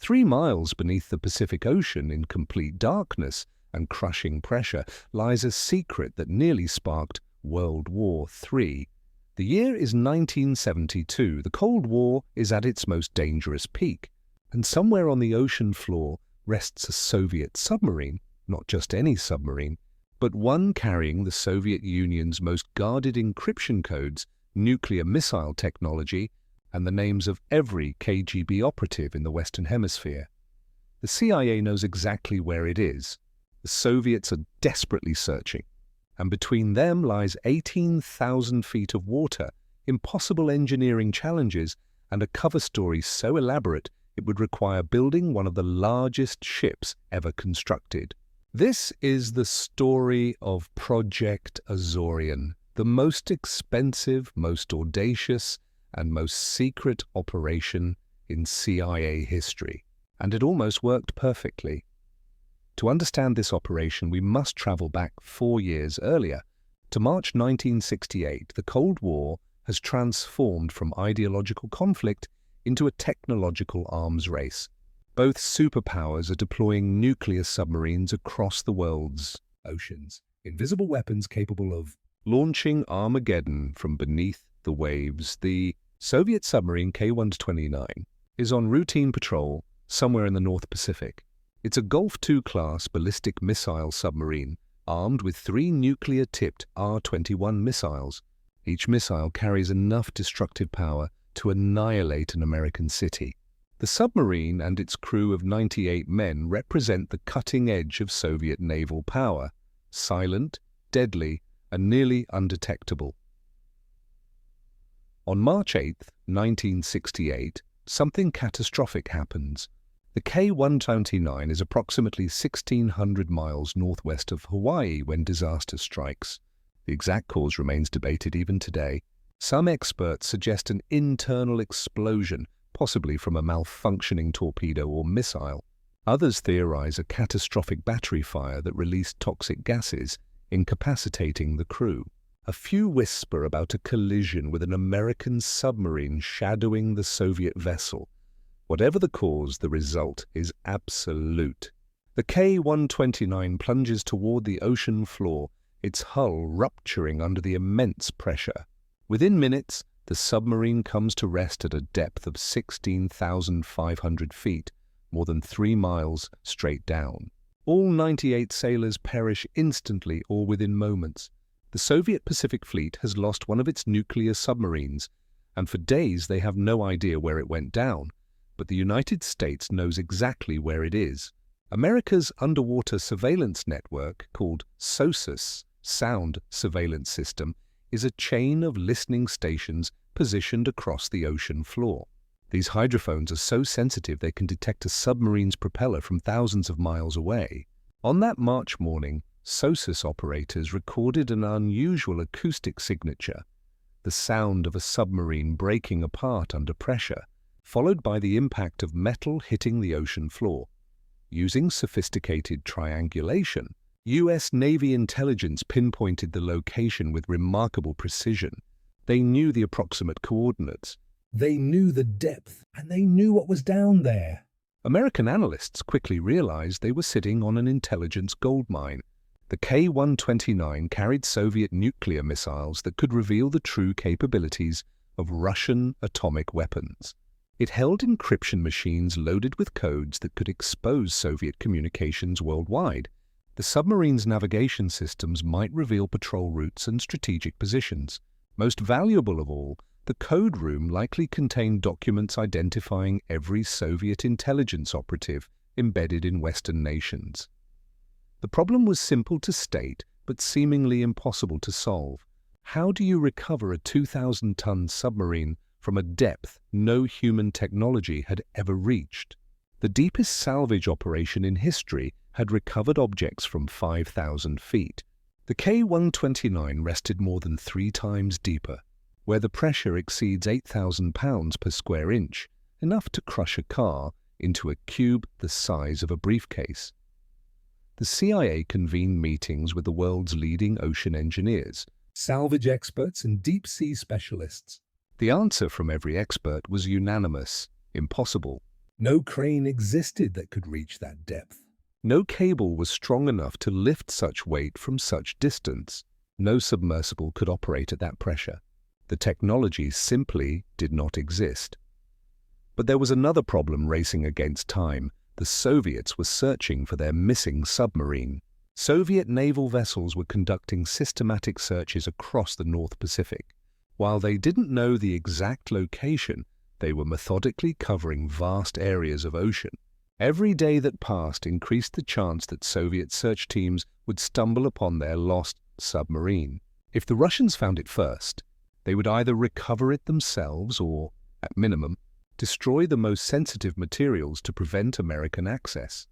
3 miles beneath the Pacific Ocean in complete darkness and crushing pressure lies a secret that nearly sparked World War III. The year is 1972. The Cold War is at its most dangerous peak, and somewhere on the ocean floor rests a Soviet submarine, not just any submarine, but one carrying the Soviet Union's most guarded encryption codes, nuclear missile technology, and the names of every KGB operative in the Western Hemisphere. The CIA knows exactly where it is. The Soviets are desperately searching, and between them lies 18,000 feet of water, impossible engineering challenges, and a cover story so elaborate it would require building one of the largest ships ever constructed. This is the story of Project Azorian, the most expensive, most audacious, and most secret operation in CIA history. And it almost worked perfectly. To understand this operation, we must travel back 4 years earlier. To March 1968, the Cold War has transformed from ideological conflict into a technological arms race. Both superpowers are deploying nuclear submarines across the world's oceans, invisible weapons capable of launching Armageddon from beneath the waves. The Soviet submarine K-129 is on routine patrol somewhere in the North Pacific. It's a Gulf II class ballistic missile submarine armed with 3 nuclear-tipped R-21 missiles. Each missile carries enough destructive power to annihilate an American city. The submarine and its crew of 98 men represent the cutting edge of Soviet naval power, silent, deadly, and nearly undetectable. On March 8, 1968, something catastrophic happens. The K-129 is approximately 1,600 miles northwest of Hawaii when disaster strikes. The exact cause remains debated even today. Some experts suggest an internal explosion, possibly from a malfunctioning torpedo or missile. Others theorize a catastrophic battery fire that released toxic gases, incapacitating the crew. A few whisper about a collision with an American submarine shadowing the Soviet vessel. Whatever the cause, the result is absolute. The K-129 plunges toward the ocean floor, its hull rupturing under the immense pressure. Within minutes, the submarine comes to rest at a depth of 16,500 feet, more than 3 miles straight down. All 98 sailors perish instantly or within moments. The Soviet Pacific Fleet has lost one of its nuclear submarines, and for days they have no idea where it went down, but the United States knows exactly where it is. America's underwater surveillance network, called SOSUS, Sound Surveillance System, is a chain of listening stations positioned across the ocean floor. These hydrophones are so sensitive they can detect a submarine's propeller from thousands of miles away. On that March morning, SOSUS operators recorded an unusual acoustic signature, the sound of a submarine breaking apart under pressure, followed by the impact of metal hitting the ocean floor. Using sophisticated triangulation, U.S. Navy intelligence pinpointed the location with remarkable precision. They knew the approximate coordinates. They knew the depth, and they knew what was down there. American analysts quickly realized they were sitting on an intelligence goldmine. The K-129 carried Soviet nuclear missiles that could reveal the true capabilities of Russian atomic weapons. It held encryption machines loaded with codes that could expose Soviet communications worldwide. The submarine's navigation systems might reveal patrol routes and strategic positions. Most valuable of all, the code room likely contained documents identifying every Soviet intelligence operative embedded in Western nations. The problem was simple to state, but seemingly impossible to solve. How do you recover a 2,000-ton submarine from a depth no human technology had ever reached? The deepest salvage operation in history had recovered objects from 5,000 feet. The K-129 rested more than 3 times deeper, where the pressure exceeds 8,000 pounds per square inch, enough to crush a car into a cube the size of a briefcase. The CIA convened meetings with the world's leading ocean engineers, salvage experts, and deep-sea specialists. The answer from every expert was unanimous: impossible. No crane existed that could reach that depth. No cable was strong enough to lift such weight from such distance. No submersible could operate at that pressure. The technology simply did not exist. But there was another problem racing against time. The Soviets were searching for their missing submarine. Soviet naval vessels were conducting systematic searches across the North Pacific. While they didn't know the exact location, they were methodically covering vast areas of ocean. Every day that passed increased the chance that Soviet search teams would stumble upon their lost submarine. If the Russians found it first, they would either recover it themselves or, at minimum, destroy the most sensitive materials to prevent American access.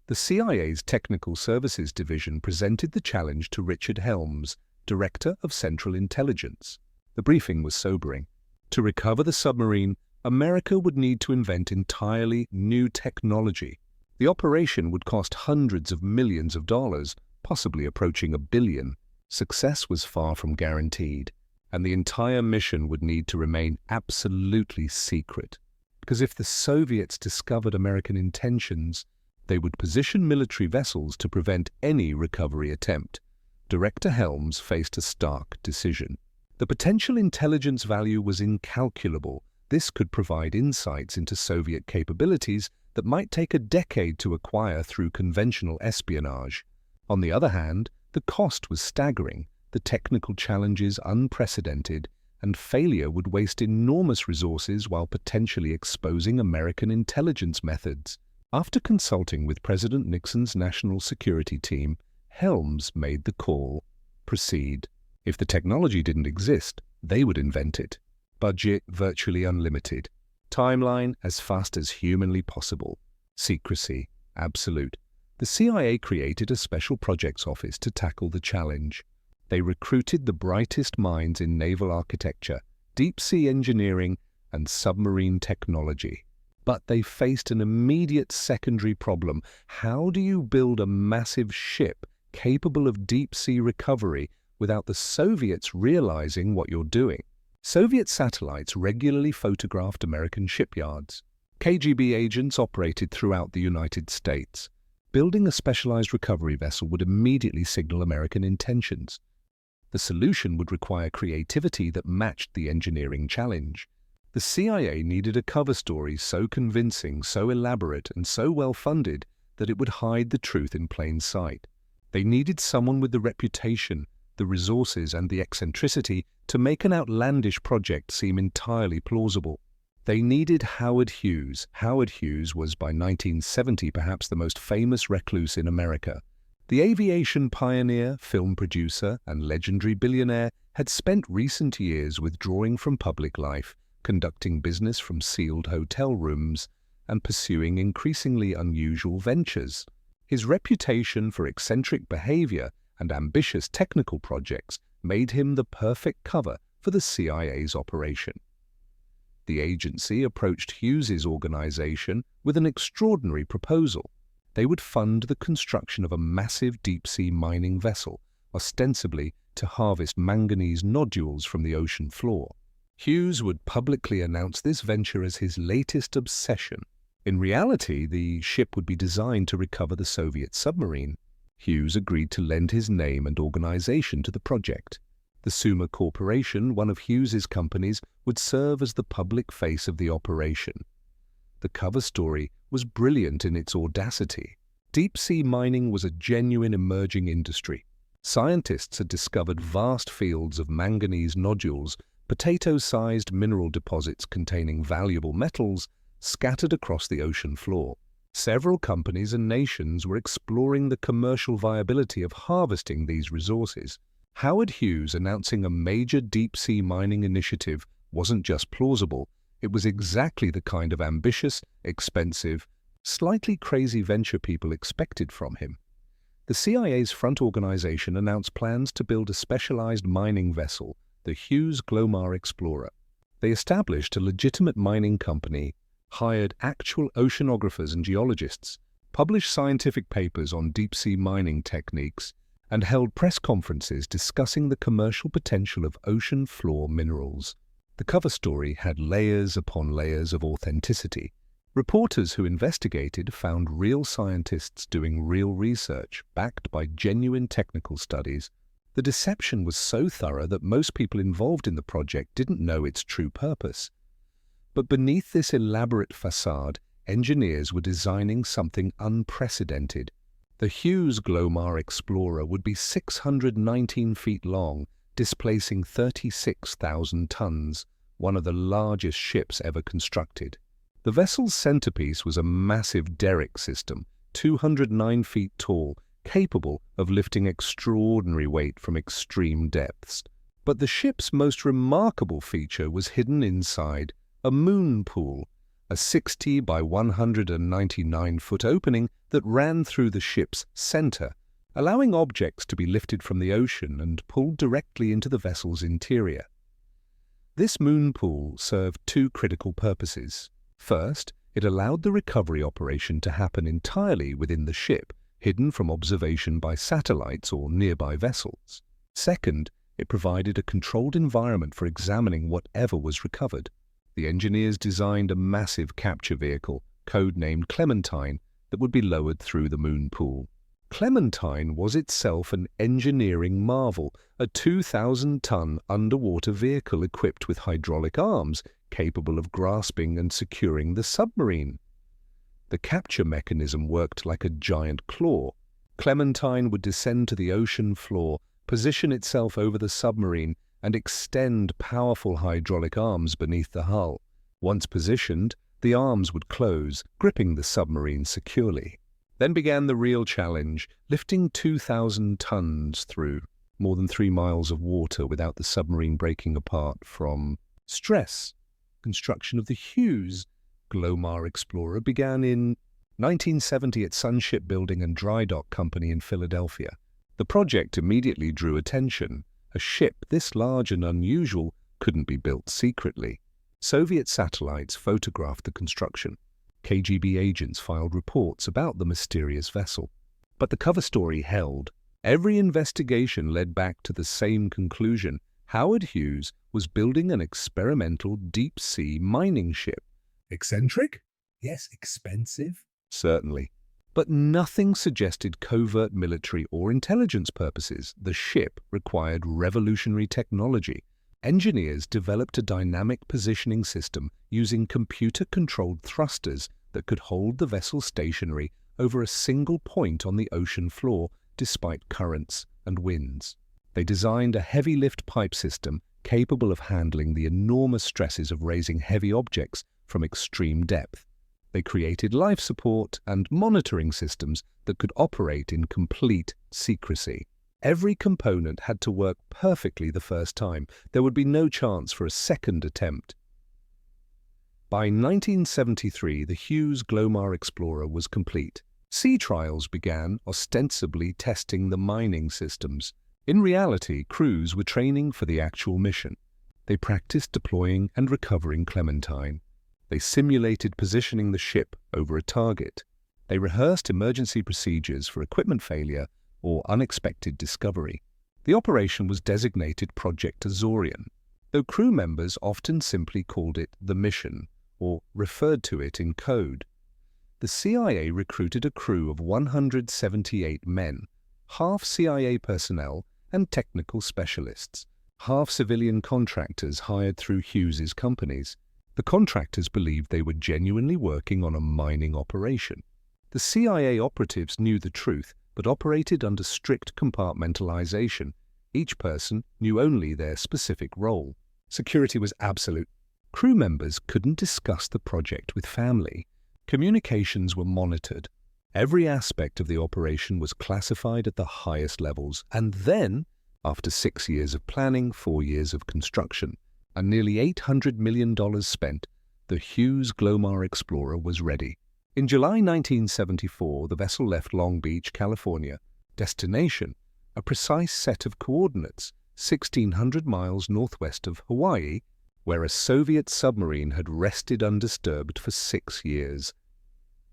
The CIA's Technical Services Division presented the challenge to Richard Helms, Director of Central Intelligence. The briefing was sobering. To recover the submarine, America would need to invent entirely new technology. The operation would cost hundreds of millions of dollars, possibly approaching $1 billion. Success was far from guaranteed, and the entire mission would need to remain absolutely secret. Because if the Soviets discovered American intentions, they would position military vessels to prevent any recovery attempt. Director Helms faced a stark decision. The potential intelligence value was incalculable. This could provide insights into Soviet capabilities that might take a decade to acquire through conventional espionage. On the other hand, the cost was staggering, the technical challenges unprecedented, and failure would waste enormous resources while potentially exposing American intelligence methods. After consulting with President Nixon's national security team, Helms made the call: proceed. If the technology didn't exist, they would invent it. Budget virtually unlimited. Timeline as fast as humanly possible. Secrecy absolute. The CIA created a special projects office to tackle the challenge. They recruited the brightest minds in naval architecture, deep-sea engineering, and submarine technology. But they faced an immediate secondary problem. How do you build a massive ship capable of deep-sea recovery without the Soviets realizing what you're doing? Soviet satellites regularly photographed American shipyards. KGB agents operated throughout the United States. Building a specialized recovery vessel would immediately signal American intentions. The solution would require creativity that matched the engineering challenge. The CIA needed a cover story so convincing, so elaborate, and so well-funded that it would hide the truth in plain sight. They needed someone with the reputation, the resources, and the eccentricity to make an outlandish project seem entirely plausible. They needed Howard Hughes. Howard Hughes was by 1970 perhaps the most famous recluse in America. The aviation pioneer, film producer, and legendary billionaire had spent recent years withdrawing from public life, conducting business from sealed hotel rooms, and pursuing increasingly unusual ventures. His reputation for eccentric behavior and ambitious technical projects made him the perfect cover for the CIA's operation. The agency approached Hughes's organization with an extraordinary proposal. They would fund the construction of a massive deep-sea mining vessel, ostensibly to harvest manganese nodules from the ocean floor. Hughes would publicly announce this venture as his latest obsession. In reality, the ship would be designed to recover the Soviet submarine. Hughes agreed to lend his name and organization to the project. The Summa Corporation, one of Hughes's companies, would serve as the public face of the operation. The cover story was brilliant in its audacity. Deep-sea mining was a genuine emerging industry. Scientists had discovered vast fields of manganese nodules, potato-sized mineral deposits containing valuable metals, scattered across the ocean floor. Several companies and nations were exploring the commercial viability of harvesting these resources. Howard Hughes announcing a major deep-sea mining initiative wasn't just plausible, it was exactly the kind of ambitious, expensive, slightly crazy venture people expected from him. The CIA's front organization announced plans to build a specialized mining vessel, the Hughes Glomar Explorer. They established a legitimate mining company, hired actual oceanographers and geologists, published scientific papers on deep-sea mining techniques, and held press conferences discussing the commercial potential of ocean floor minerals. The cover story had layers upon layers of authenticity. Reporters who investigated found real scientists doing real research, backed by genuine technical studies. The deception was so thorough that most people involved in the project didn't know its true purpose. But beneath this elaborate facade, engineers were designing something unprecedented. The Hughes Glomar Explorer would be 619 feet long, displacing 36,000 tons, one of the largest ships ever constructed. The vessel's centerpiece was a massive derrick system, 209 feet tall, capable of lifting extraordinary weight from extreme depths. But the ship's most remarkable feature was hidden inside a moon pool, a 60 by 199-foot opening that ran through the ship's center, allowing objects to be lifted from the ocean and pulled directly into the vessel's interior. This moon pool served two critical purposes. First, it allowed the recovery operation to happen entirely within the ship, hidden from observation by satellites or nearby vessels. Second, it provided a controlled environment for examining whatever was recovered. The engineers designed a massive capture vehicle, codenamed Clementine, that would be lowered through the moon pool. Clementine was itself an engineering marvel, a 2,000-ton underwater vehicle equipped with hydraulic arms, capable of grasping and securing the submarine. The capture mechanism worked like a giant claw. Clementine would descend to the ocean floor, position itself over the submarine, and extend powerful hydraulic arms beneath the hull. Once positioned, the arms would close, gripping the submarine securely. Then began the real challenge, lifting 2,000 tons through more than 3 miles of water without the submarine breaking apart from stress. Construction of the Hughes Glomar Explorer began in 1970 at Sun Shipbuilding and Dry Dock Company in Philadelphia. The project immediately drew attention. A ship this large and unusual couldn't be built secretly. Soviet satellites photographed the construction. KGB agents filed reports about the mysterious vessel. But the cover story held. Every investigation led back to the same conclusion. Howard Hughes was building an experimental deep-sea mining ship. Eccentric? Yes, expensive? Certainly. But nothing suggested covert military or intelligence purposes. The ship required revolutionary technology. Engineers developed a dynamic positioning system using computer-controlled thrusters that could hold the vessel stationary over a single point on the ocean floor despite currents and winds. They designed a heavy-lift pipe system capable of handling the enormous stresses of raising heavy objects from extreme depth. They created life support and monitoring systems that could operate in complete secrecy. Every component had to work perfectly the first time. There would be no chance for a second attempt. By 1973, the Hughes Glomar Explorer was complete. Sea trials began, ostensibly testing the mining systems. In reality, crews were training for the actual mission. They practiced deploying and recovering Clementine. They simulated positioning the ship over a target. They rehearsed emergency procedures for equipment failure or unexpected discovery. The operation was designated Project Azorian, though crew members often simply called it the mission or referred to it in code. The CIA recruited a crew of 178 men, half CIA personnel and technical specialists, half civilian contractors hired through Hughes's companies. The contractors believed they were genuinely working on a mining operation. The CIA operatives knew the truth, but operated under strict compartmentalization. Each person knew only their specific role. Security was absolute. Crew members couldn't discuss the project with family. Communications were monitored. Every aspect of the operation was classified at the highest levels. And then, after 6 years of planning, 4 years of construction, and nearly $800 million spent, the Hughes Glomar Explorer was ready. In July 1974, the vessel left Long Beach, California. Destination: a precise set of coordinates, 1,600 miles northwest of Hawaii, where a Soviet submarine had rested undisturbed for 6 years.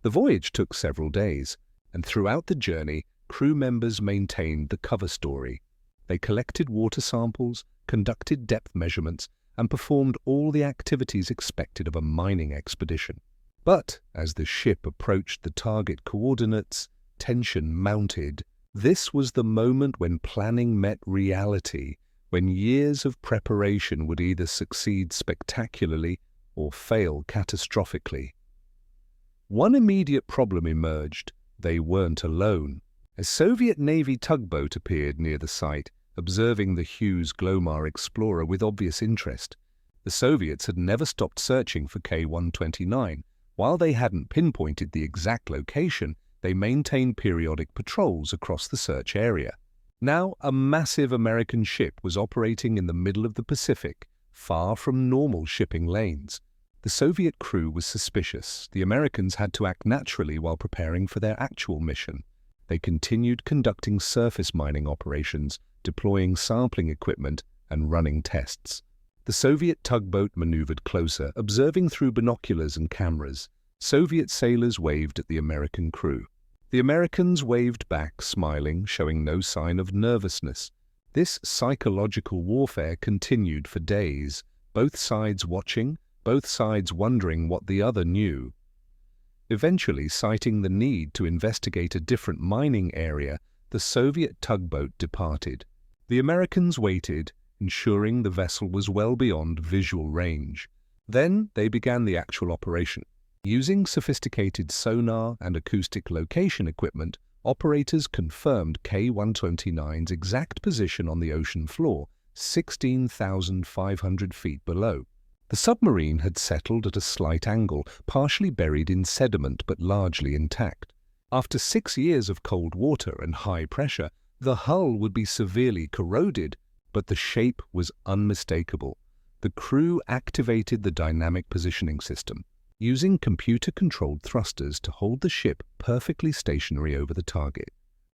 The voyage took several days, and throughout the journey, crew members maintained the cover story. They collected water samples, conducted depth measurements, and performed all the activities expected of a mining expedition. But as the ship approached the target coordinates, tension mounted. This was the moment when planning met reality, when years of preparation would either succeed spectacularly or fail catastrophically. One immediate problem emerged. They weren't alone. A Soviet Navy tugboat appeared near the site, observing the Hughes Glomar Explorer with obvious interest. The Soviets had never stopped searching for K-129. While they hadn't pinpointed the exact location, they maintained periodic patrols across the search area. Now, a massive American ship was operating in the middle of the Pacific, far from normal shipping lanes. The Soviet crew was suspicious. The Americans had to act naturally while preparing for their actual mission. They continued conducting surface mining operations, deploying sampling equipment, and running tests. The Soviet tugboat maneuvered closer, observing through binoculars and cameras. Soviet sailors waved at the American crew. The Americans waved back, smiling, showing no sign of nervousness. This psychological warfare continued for days, both sides watching, both sides wondering what the other knew. Eventually, citing the need to investigate a different mining area, the Soviet tugboat departed. The Americans waited, ensuring the vessel was well beyond visual range. Then they began the actual operation. Using sophisticated sonar and acoustic location equipment, operators confirmed K-129's exact position on the ocean floor, 16,500 feet below. The submarine had settled at a slight angle, partially buried in sediment but largely intact. After 6 years of cold water and high pressure, the hull would be severely corroded, but the shape was unmistakable. The crew activated the dynamic positioning system, using computer-controlled thrusters to hold the ship perfectly stationary over the target.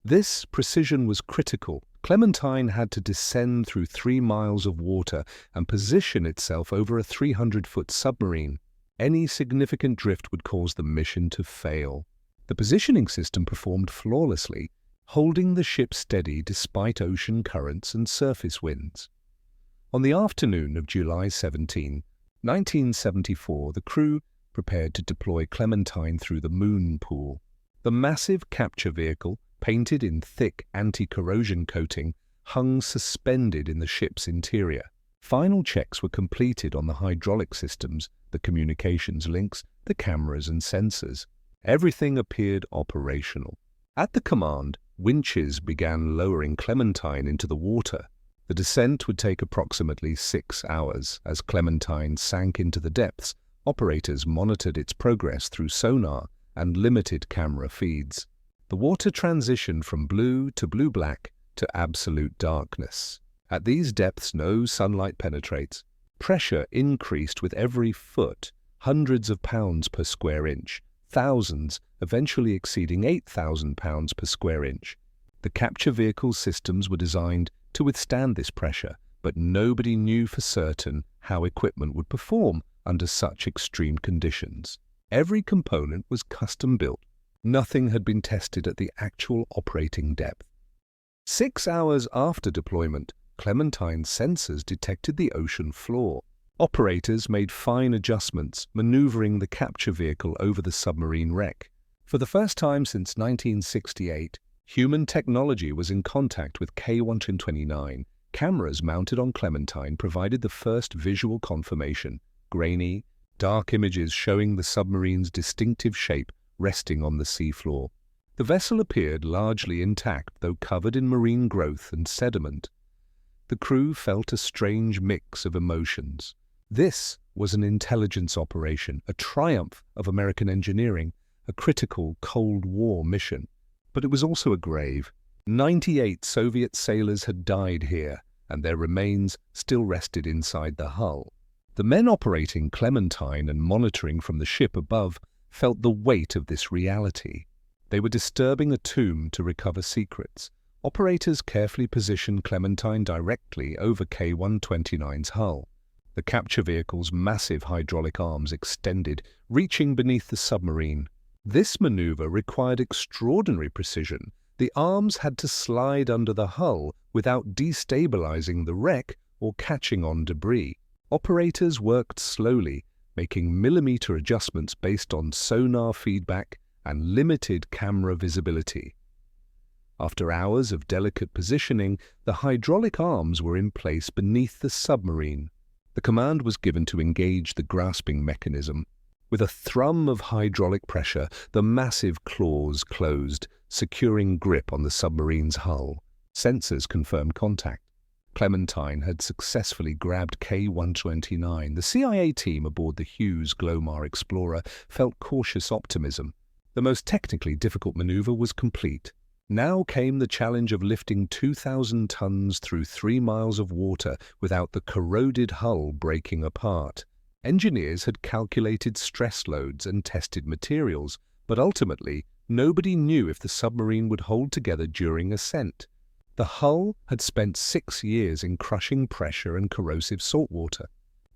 This precision was critical. Clementine had to descend through 3 miles of water and position itself over a 300-foot submarine. Any significant drift would cause the mission to fail. The positioning system performed flawlessly, holding the ship steady despite ocean currents and surface winds. On the afternoon of July 17, 1974, the crew prepared to deploy Clementine through the moon pool. The massive capture vehicle, painted in thick anti-corrosion coating, hung suspended in the ship's interior. Final checks were completed on the hydraulic systems, the communications links, the cameras and sensors. Everything appeared operational. At the command, winches began lowering Clementine into the water. The descent would take approximately 6 hours. As Clementine sank into the depths, operators monitored its progress through sonar and limited camera feeds. The water transitioned from blue to blue-black to absolute darkness. At these depths, no sunlight penetrates. Pressure increased with every foot, hundreds of pounds per square inch, thousands, eventually exceeding 8,000 pounds per square inch. The capture vehicle systems were designed to withstand this pressure, but nobody knew for certain how equipment would perform under such extreme conditions. Every component was custom-built. Nothing had been tested at the actual operating depth. 6 hours after deployment, Clementine's sensors detected the ocean floor. Operators made fine adjustments, maneuvering the capture vehicle over the submarine wreck. For the first time since 1968, human technology was in contact with K-129. Cameras mounted on Clementine provided the first visual confirmation, grainy, dark images showing the submarine's distinctive shape resting on the seafloor. The vessel appeared largely intact, though covered in marine growth and sediment. The crew felt a strange mix of emotions. This was an intelligence operation, a triumph of American engineering, a critical Cold War mission. But it was also a grave. 98 Soviet sailors had died here, and their remains still rested inside the hull. The men operating Clementine and monitoring from the ship above felt the weight of this reality. They were disturbing a tomb to recover secrets. Operators carefully positioned Clementine directly over K-129's hull. The capture vehicle's massive hydraulic arms extended, reaching beneath the submarine. This maneuver required extraordinary precision. The arms had to slide under the hull without destabilizing the wreck or catching on debris. Operators worked slowly, making millimeter adjustments based on sonar feedback and limited camera visibility. After hours of delicate positioning, the hydraulic arms were in place beneath the submarine. The command was given to engage the grasping mechanism. With a thrum of hydraulic pressure, the massive claws closed, securing grip on the submarine's hull. Sensors confirmed contact. Clementine had successfully grabbed K-129. The CIA team aboard the Hughes Glomar Explorer felt cautious optimism. The most technically difficult maneuver was complete. Now came the challenge of lifting 2,000 tons through 3 miles of water without the corroded hull breaking apart. Engineers had calculated stress loads and tested materials, but ultimately, nobody knew if the submarine would hold together during ascent. The hull had spent 6 years in crushing pressure and corrosive saltwater.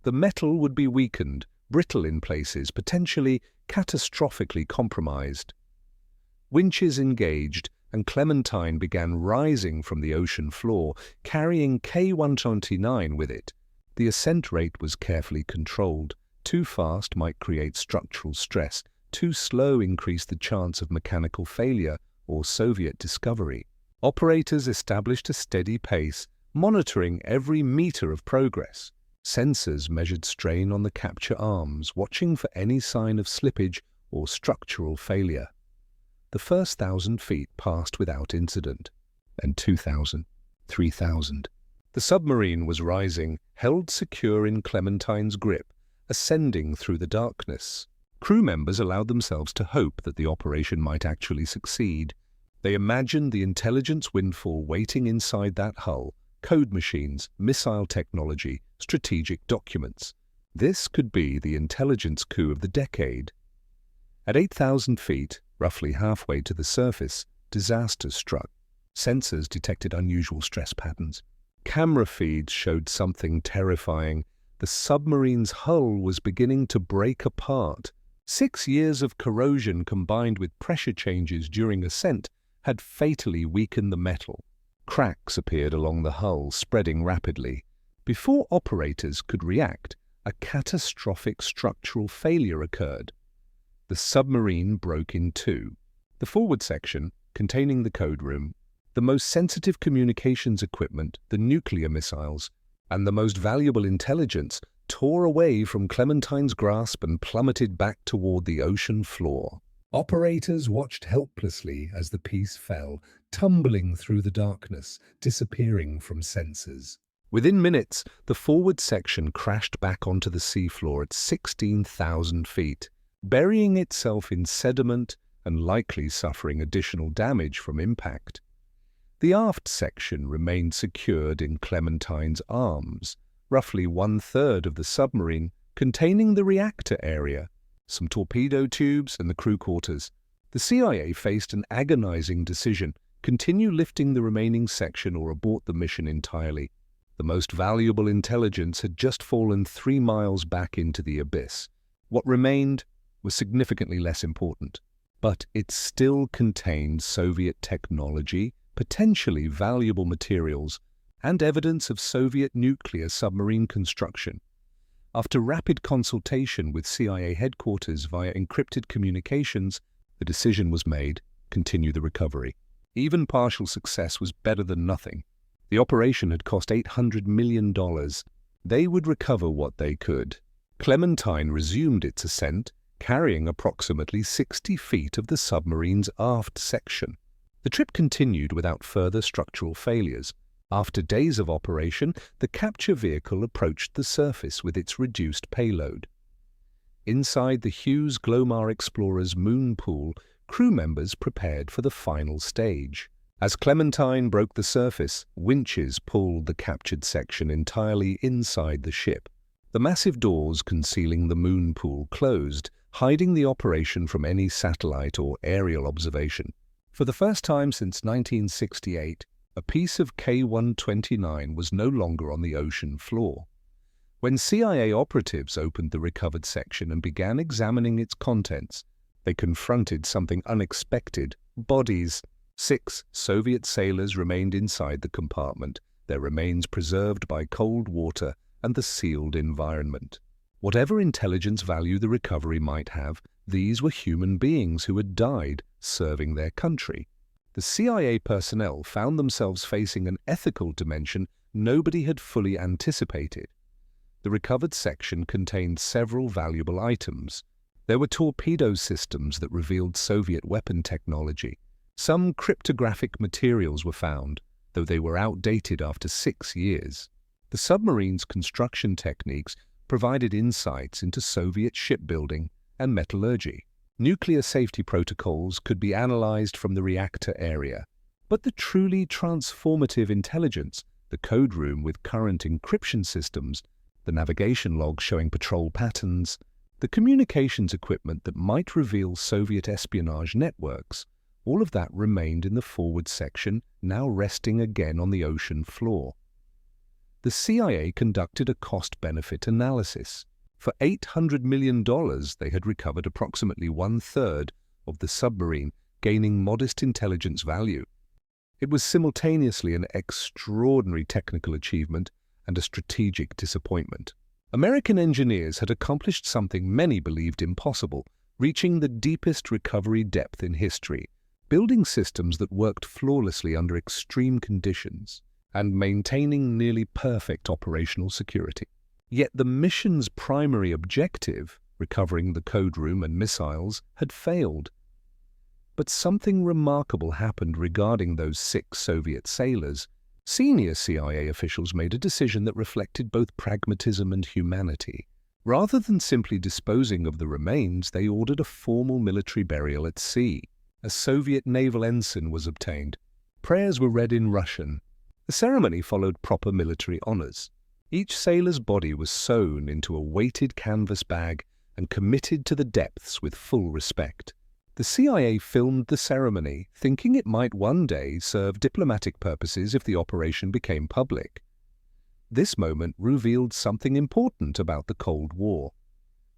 The metal would be weakened, brittle in places, potentially catastrophically compromised. Winches engaged, and Clementine began rising from the ocean floor, carrying K-129 with it. The ascent rate was carefully controlled. Too fast might create structural stress, too slow increase the chance of mechanical failure or Soviet discovery. Operators established a steady pace, monitoring every meter of progress. Sensors measured strain on the capture arms, watching for any sign of slippage or structural failure. The first 1,000 feet passed without incident, then 2,000, 3,000. The submarine was rising, held secure in Clementine's grip, ascending through the darkness. Crew members allowed themselves to hope that the operation might actually succeed. They imagined the intelligence windfall waiting inside that hull, code machines, missile technology, strategic documents. This could be the intelligence coup of the decade. At 8,000 feet, roughly halfway to the surface, disaster struck. Sensors detected unusual stress patterns. Camera feeds showed something terrifying. The submarine's hull was beginning to break apart. 6 years of corrosion combined with pressure changes during ascent had fatally weakened the metal. Cracks appeared along the hull, spreading rapidly. Before operators could react, a catastrophic structural failure occurred. The submarine broke in two. The forward section, containing the code room, the most sensitive communications equipment, the nuclear missiles, and the most valuable intelligence, tore away from Clementine's grasp and plummeted back toward the ocean floor. Operators watched helplessly as the piece fell, tumbling through the darkness, disappearing from sensors. Within minutes, the forward section crashed back onto the seafloor at 16,000 feet, burying itself in sediment and likely suffering additional damage from impact. The aft section remained secured in Clementine's arms, roughly 1/3 of the submarine, containing the reactor area, some torpedo tubes, and the crew quarters. The CIA faced an agonizing decision: continue lifting the remaining section or abort the mission entirely. The most valuable intelligence had just fallen 3 miles back into the abyss. What remained was significantly less important, but it still contained Soviet technology, potentially valuable materials, and evidence of Soviet nuclear submarine construction. After rapid consultation with CIA headquarters via encrypted communications, the decision was made: continue the recovery. Even partial success was better than nothing. The operation had cost $800 million. They would recover what they could. Clementine resumed its ascent, carrying approximately 60 feet of the submarine's aft section. The trip continued without further structural failures. After days of operation, the capture vehicle approached the surface with its reduced payload. Inside the Hughes Glomar Explorer's moon pool, crew members prepared for the final stage. As Clementine broke the surface, winches pulled the captured section entirely inside the ship. The massive doors concealing the moon pool closed, hiding the operation from any satellite or aerial observation. For the first time since 1968, a piece of K-129 was no longer on the ocean floor. When CIA operatives opened the recovered section and began examining its contents, they confronted something unexpected: bodies. 6 Soviet sailors remained inside the compartment, their remains preserved by cold water and the sealed environment. Whatever intelligence value the recovery might have, these were human beings who had died serving their country. The CIA personnel found themselves facing an ethical dimension nobody had fully anticipated. The recovered section contained several valuable items. There were torpedo systems that revealed Soviet weapon technology. Some cryptographic materials were found, though they were outdated after 6 years. The submarine's construction techniques provided insights into Soviet shipbuilding and metallurgy. Nuclear safety protocols could be analyzed from the reactor area. But the truly transformative intelligence, the code room with current encryption systems, the navigation logs showing patrol patterns, the communications equipment that might reveal Soviet espionage networks, all of that remained in the forward section, now resting again on the ocean floor. The CIA conducted a cost-benefit analysis. For $800 million, they had recovered approximately 1/3 of the submarine, gaining modest intelligence value. It was simultaneously an extraordinary technical achievement and a strategic disappointment. American engineers had accomplished something many believed impossible, reaching the deepest recovery depth in history, building systems that worked flawlessly under extreme conditions, and maintaining nearly perfect operational security. Yet the mission's primary objective, recovering the code room and missiles, had failed. But something remarkable happened regarding those 6 Soviet sailors. Senior CIA officials made a decision that reflected both pragmatism and humanity. Rather than simply disposing of the remains, they ordered a formal military burial at sea. A Soviet naval ensign was obtained. Prayers were read in Russian. The ceremony followed proper military honors. Each sailor's body was sewn into a weighted canvas bag and committed to the depths with full respect. The CIA filmed the ceremony, thinking it might one day serve diplomatic purposes if the operation became public. This moment revealed something important about the Cold War.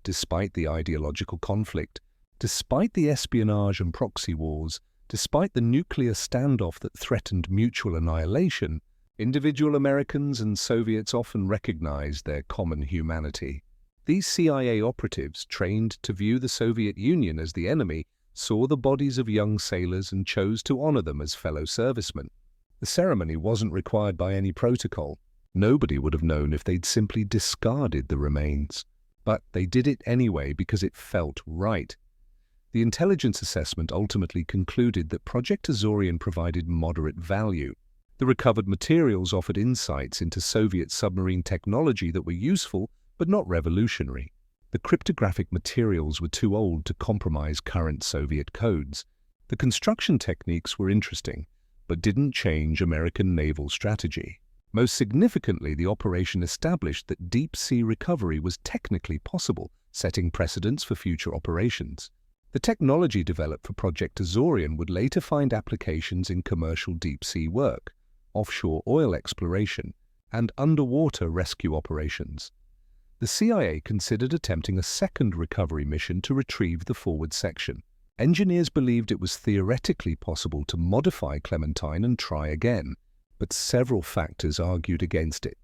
Despite the ideological conflict, despite the espionage and proxy wars, despite the nuclear standoff that threatened mutual annihilation, individual Americans and Soviets often recognized their common humanity. These CIA operatives, trained to view the Soviet Union as the enemy, saw the bodies of young sailors and chose to honor them as fellow servicemen. The ceremony wasn't required by any protocol. Nobody would have known if they'd simply discarded the remains. But they did it anyway because it felt right. The intelligence assessment ultimately concluded that Project Azorian provided moderate value. The recovered materials offered insights into Soviet submarine technology that were useful but not revolutionary. The cryptographic materials were too old to compromise current Soviet codes. The construction techniques were interesting, but didn't change American naval strategy. Most significantly, the operation established that deep-sea recovery was technically possible, setting precedents for future operations. The technology developed for Project Azorian would later find applications in commercial deep-sea work, offshore oil exploration, and underwater rescue operations. The CIA considered attempting a second recovery mission to retrieve the forward section. Engineers believed it was theoretically possible to modify Clementine and try again, but several factors argued against it.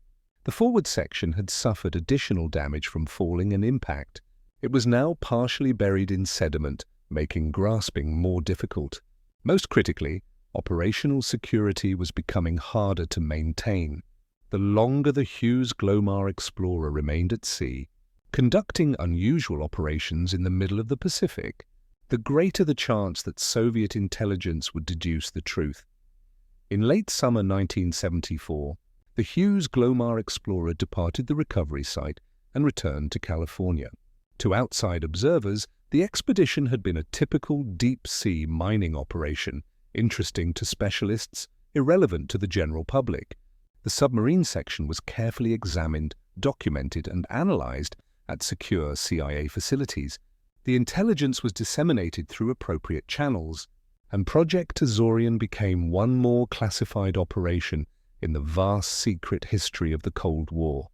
The forward section had suffered additional damage from falling and impact. It was now partially buried in sediment, making grasping more difficult. Most critically, operational security was becoming harder to maintain. The longer the Hughes Glomar Explorer remained at sea, conducting unusual operations in the middle of the Pacific, the greater the chance that Soviet intelligence would deduce the truth. In late summer 1974, the Hughes Glomar Explorer departed the recovery site and returned to California. To outside observers, the expedition had been a typical deep-sea mining operation, interesting to specialists, irrelevant to the general public. The submarine section was carefully examined, documented, and analyzed at secure CIA facilities. The intelligence was disseminated through appropriate channels, and Project Azorian became one more classified operation in the vast secret history of the Cold War.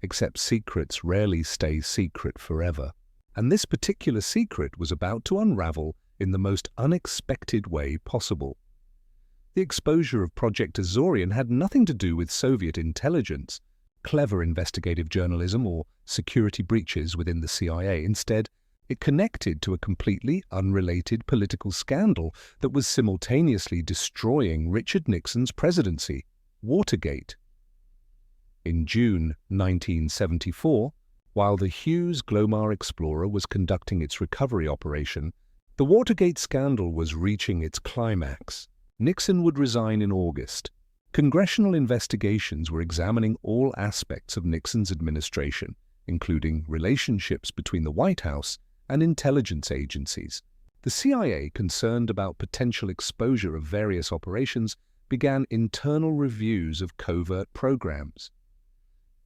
Except secrets rarely stay secret forever, and this particular secret was about to unravel in the most unexpected way possible. The exposure of Project Azorian had nothing to do with Soviet intelligence, clever investigative journalism or security breaches within the CIA. Instead, it connected to a completely unrelated political scandal that was simultaneously destroying Richard Nixon's presidency, Watergate. In June 1974, while the Hughes Glomar Explorer was conducting its recovery operation, the Watergate scandal was reaching its climax. Nixon would resign in August. Congressional investigations were examining all aspects of Nixon's administration, including relationships between the White House and intelligence agencies. The CIA, concerned about potential exposure of various operations, began internal reviews of covert programs.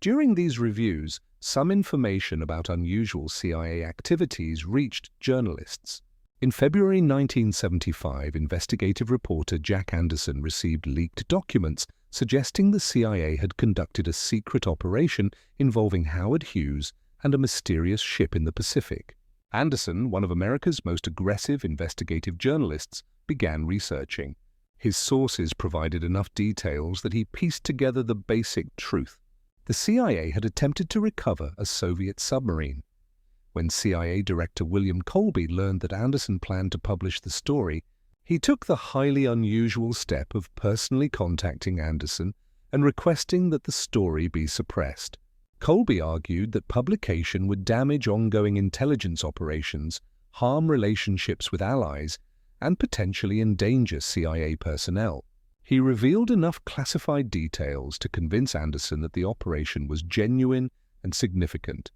During these reviews, some information about unusual CIA activities reached journalists. In February 1975, investigative reporter Jack Anderson received leaked documents suggesting the CIA had conducted a secret operation involving Howard Hughes and a mysterious ship in the Pacific. Anderson, one of America's most aggressive investigative journalists, began researching. His sources provided enough details that he pieced together the basic truth. The CIA had attempted to recover a Soviet submarine. When CIA Director William Colby learned that Anderson planned to publish the story, he took the highly unusual step of personally contacting Anderson and requesting that the story be suppressed. Colby argued that publication would damage ongoing intelligence operations, harm relationships with allies, and potentially endanger CIA personnel. He revealed enough classified details to convince Anderson that the operation was genuine and significant.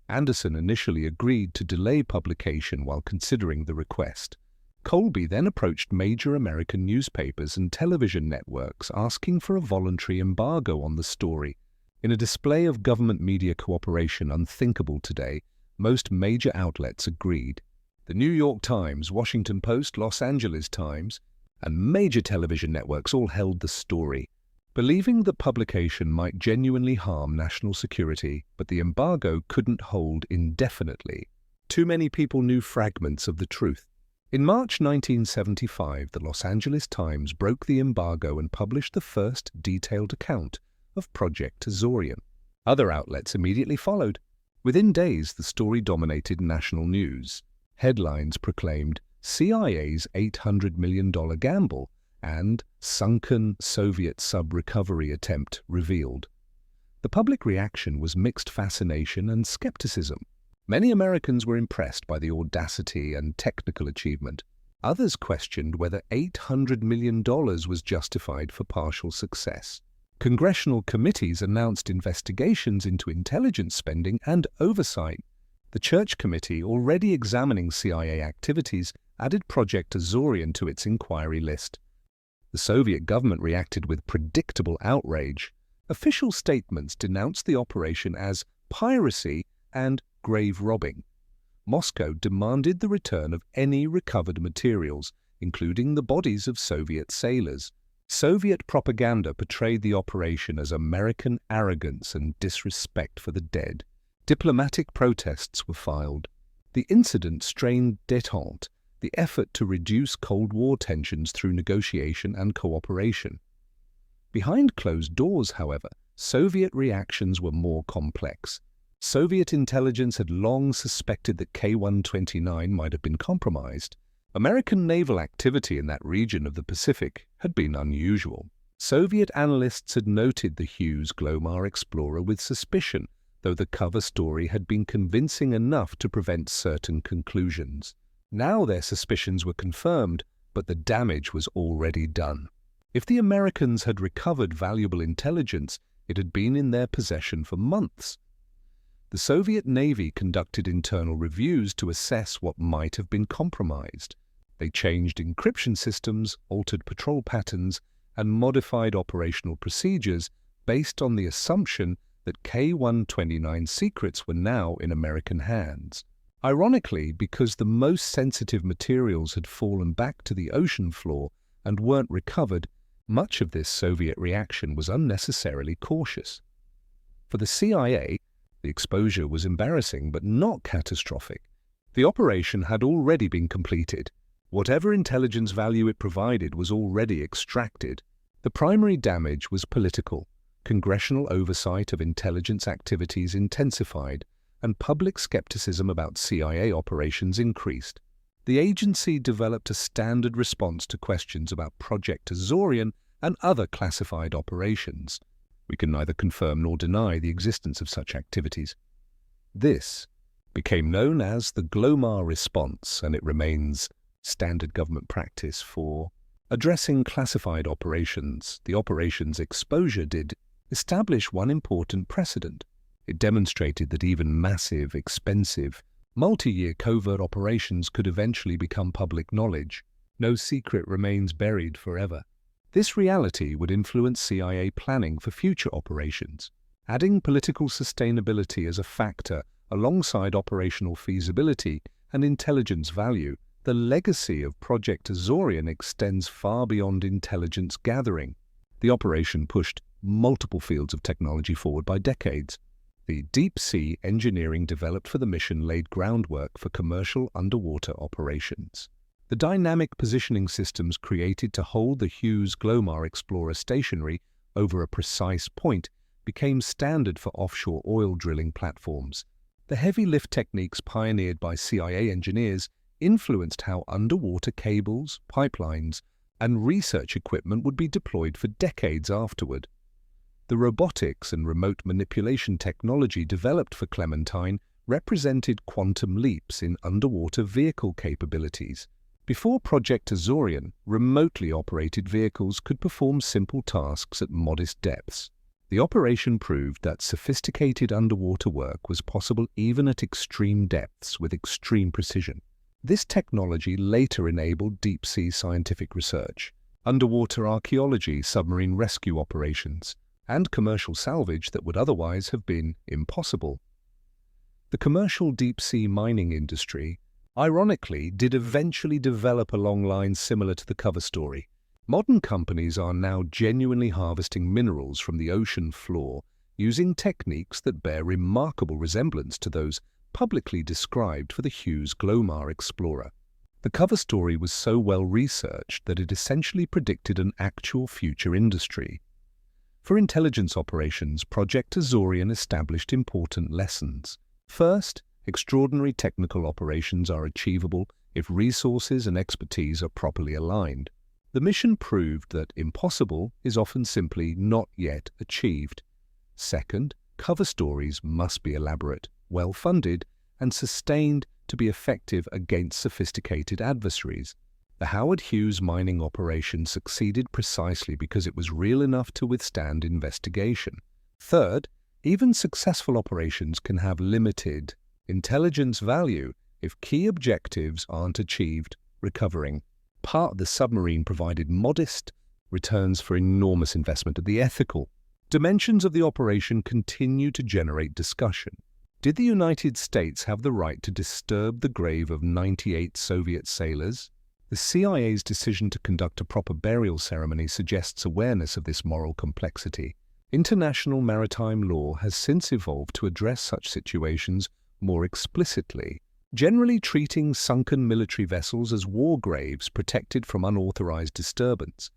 Anderson initially agreed to delay publication while considering the request. Colby then approached major American newspapers and television networks asking for a voluntary embargo on the story. In a display of government media cooperation unthinkable today, most major outlets agreed. The New York Times, Washington Post, Los Angeles Times, and major television networks all held the story, believing the publication might genuinely harm national security, but the embargo couldn't hold indefinitely. Too many people knew fragments of the truth. In March 1975, the Los Angeles Times broke the embargo and published the first detailed account of Project Azorian. Other outlets immediately followed. Within days, the story dominated national news. Headlines proclaimed CIA's $800 million gamble and sunken Soviet sub-recovery attempt revealed. The public reaction was mixed fascination and skepticism. Many Americans were impressed by the audacity and technical achievement. Others questioned whether $800 million was justified for partial success. Congressional committees announced investigations into intelligence spending and oversight. The Church Committee, already examining CIA activities, added Project Azorian to its inquiry list. The Soviet government reacted with predictable outrage. Official statements denounced the operation as piracy and grave robbing. Moscow demanded the return of any recovered materials, including the bodies of Soviet sailors. Soviet propaganda portrayed the operation as American arrogance and disrespect for the dead. Diplomatic protests were filed. The incident strained détente, the effort to reduce Cold War tensions through negotiation and cooperation. Behind closed doors, however, Soviet reactions were more complex. Soviet intelligence had long suspected that K-129 might have been compromised. American naval activity in that region of the Pacific had been unusual. Soviet analysts had noted the Hughes Glomar Explorer with suspicion, though the cover story had been convincing enough to prevent certain conclusions. Now their suspicions were confirmed, but the damage was already done. If the Americans had recovered valuable intelligence, it had been in their possession for months. The Soviet Navy conducted internal reviews to assess what might have been compromised. They changed encryption systems, altered patrol patterns, and modified operational procedures based on the assumption that K-129 secrets were now in American hands. Ironically, because the most sensitive materials had fallen back to the ocean floor and weren't recovered, much of this Soviet reaction was unnecessarily cautious. For the CIA, the exposure was embarrassing but not catastrophic. The operation had already been completed. Whatever intelligence value it provided was already extracted. The primary damage was political. congressional oversight of intelligence activities intensified, and public skepticism about CIA operations increased. The agency developed a standard response to questions about Project Azorian and other classified operations. We can neither confirm nor deny the existence of such activities. This became known as the Glomar response, and it remains standard government practice for addressing classified operations. The operation's exposure did establish one important precedent. It demonstrated that even massive, expensive, multi-year covert operations could eventually become public knowledge. No secret remains buried forever. This reality would influence CIA planning for future operations, adding political sustainability as a factor alongside operational feasibility and intelligence value. The legacy of Project Azorian extends far beyond intelligence gathering. The operation pushed multiple fields of technology forward by decades. The deep-sea engineering developed for the mission laid groundwork for commercial underwater operations. The dynamic positioning systems created to hold the Hughes Glomar Explorer stationary over a precise point became standard for offshore oil drilling platforms. The heavy lift techniques pioneered by CIA engineers influenced how underwater cables, pipelines, and research equipment would be deployed for decades afterward. The robotics and remote manipulation technology developed for Clementine represented quantum leaps in underwater vehicle capabilities. Before Project Azorian, remotely operated vehicles could perform simple tasks at modest depths. The operation proved that sophisticated underwater work was possible even at extreme depths with extreme precision. This technology later enabled deep-sea scientific research, underwater archaeology, submarine rescue operations, and commercial salvage that would otherwise have been impossible. The commercial deep-sea mining industry, ironically, did eventually develop along lines similar to the cover story. Modern companies are now genuinely harvesting minerals from the ocean floor using techniques that bear remarkable resemblance to those publicly described for the Hughes Glomar Explorer. The cover story was so well researched that it essentially predicted an actual future industry. For intelligence operations, Project Azorian established important lessons. First, extraordinary technical operations are achievable if resources and expertise are properly aligned. The mission proved that impossible is often simply not yet achieved. Second, cover stories must be elaborate, well-funded, and sustained to be effective against sophisticated adversaries. The Howard Hughes mining operation succeeded precisely because it was real enough to withstand investigation. Third, even successful operations can have limited intelligence value if key objectives aren't achieved. Recovering part of the submarine provided modest returns for enormous investment. The ethical dimensions of the operation continue to generate discussion. Did the United States have the right to disturb the grave of 98 Soviet sailors? The CIA's decision to conduct a proper burial ceremony suggests awareness of this moral complexity. International maritime law has since evolved to address such situations more explicitly, generally treating sunken military vessels as war graves protected from unauthorized disturbance.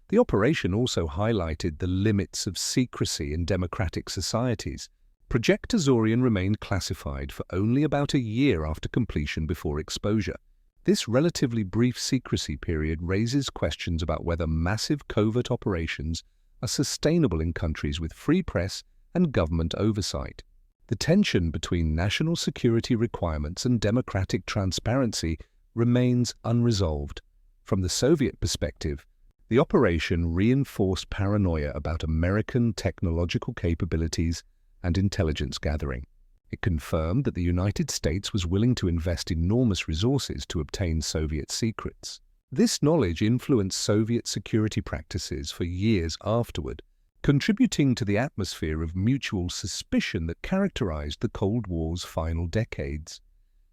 The operation also highlighted the limits of secrecy in democratic societies. Project Azorian remained classified for only about a year after completion before exposure. This relatively brief secrecy period raises questions about whether massive covert operations are sustainable in countries with free press and government oversight. The tension between national security requirements and democratic transparency remains unresolved. From the Soviet perspective, the operation reinforced paranoia about American technological capabilities and intelligence gathering. It confirmed that the United States was willing to invest enormous resources to obtain Soviet secrets. This knowledge influenced Soviet security practices for years afterward, contributing to the atmosphere of mutual suspicion that characterized the Cold War's final decades.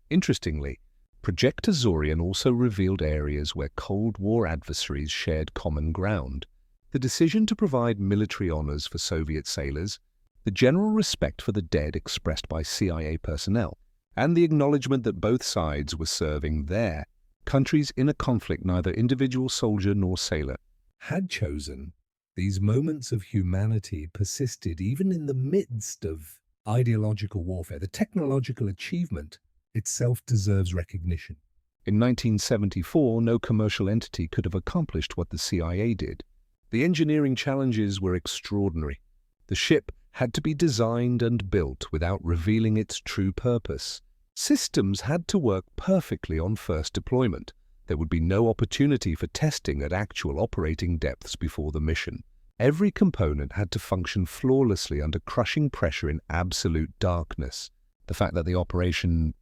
Interestingly, Project Azorian also revealed areas where Cold War adversaries shared common ground. The decision to provide military honors for Soviet sailors, the general respect for the dead expressed by CIA personnel, and the acknowledgement that both sides were serving their countries in a conflict neither individual soldier nor sailor had chosen. These moments of humanity persisted even in the midst of ideological warfare. The technological achievement itself deserves recognition. In 1974, no commercial entity could have accomplished what the CIA did. The engineering challenges were extraordinary. The ship had to be designed and built without revealing its true purpose. Systems had to work perfectly on first deployment. There would be no opportunity for testing at actual operating depths before the mission. Every component had to function flawlessly under crushing pressure in absolute darkness. The fact that the operation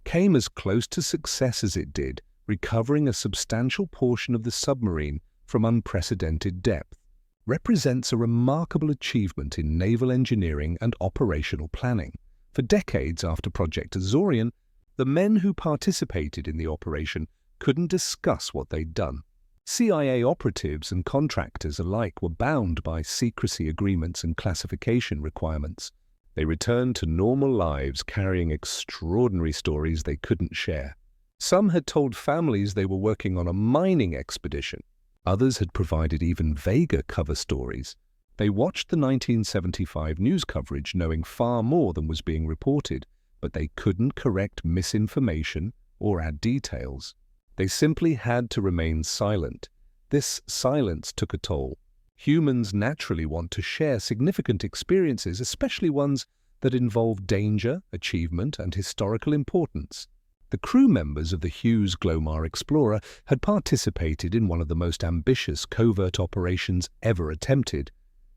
came as close to success as it did, recovering a substantial portion of the submarine from unprecedented depth, represents a remarkable achievement in naval engineering and operational planning. For decades after Project Azorian, the men who participated in the operation couldn't discuss what they'd done. CIA operatives and contractors alike were bound by secrecy agreements and classification requirements. They returned to normal lives carrying extraordinary stories they couldn't share. Some had told families they were working on a mining expedition. Others had provided even vaguer cover stories. They watched the 1975 news coverage knowing far more than was being reported, but they couldn't correct misinformation or add details. They simply had to remain silent. This silence took a toll. Humans naturally want to share significant experiences, especially ones that involve danger, achievement, and historical importance. The crew members of the Hughes Glomar Explorer had participated in one of the most ambitious covert operations ever attempted,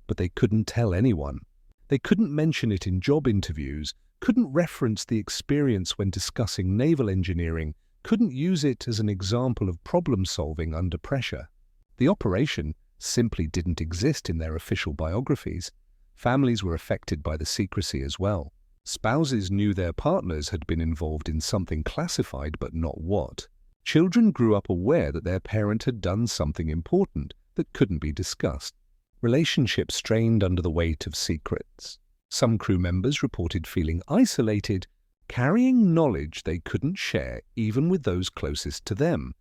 but they couldn't tell anyone. They couldn't mention it in job interviews, couldn't reference the experience when discussing naval engineering, couldn't use it as an example of problem-solving under pressure. The operation simply didn't exist in their official biographies. Families were affected by the secrecy as well. Spouses knew their partners had been involved in something classified, but not what. Children grew up aware that their parent had done something important that couldn't be discussed. Relationships strained under the weight of secrets. Some crew members reported feeling isolated, carrying knowledge they couldn't share even with those closest to them.